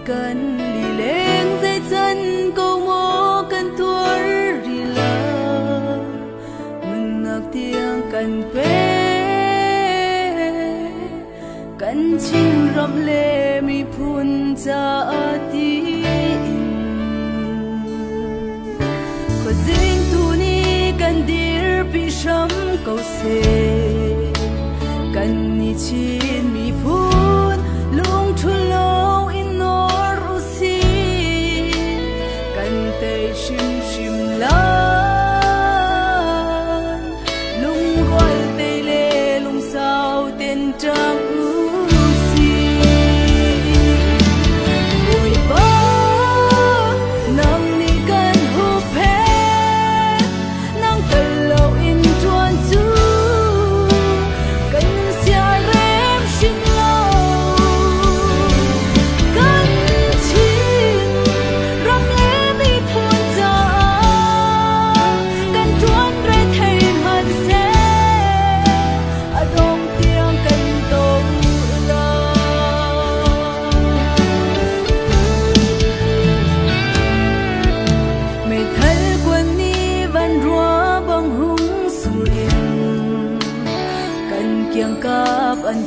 cần lì lên dây chân câu mô cần thua rì lờ mình ngạc tiếng cần quê cần chinh rộng lệ mi phun ra tin có dính tu ni cần dir bị sắm cầu xe cần ni chín mi phun lung thu lâu in nor usi cần tê shim shim lan lung gọi tê lê lung sao tên trang usi ôi ba nang ni cần hụp hết nang tê lâu in chuan chu cần xia rem shim kiang kap an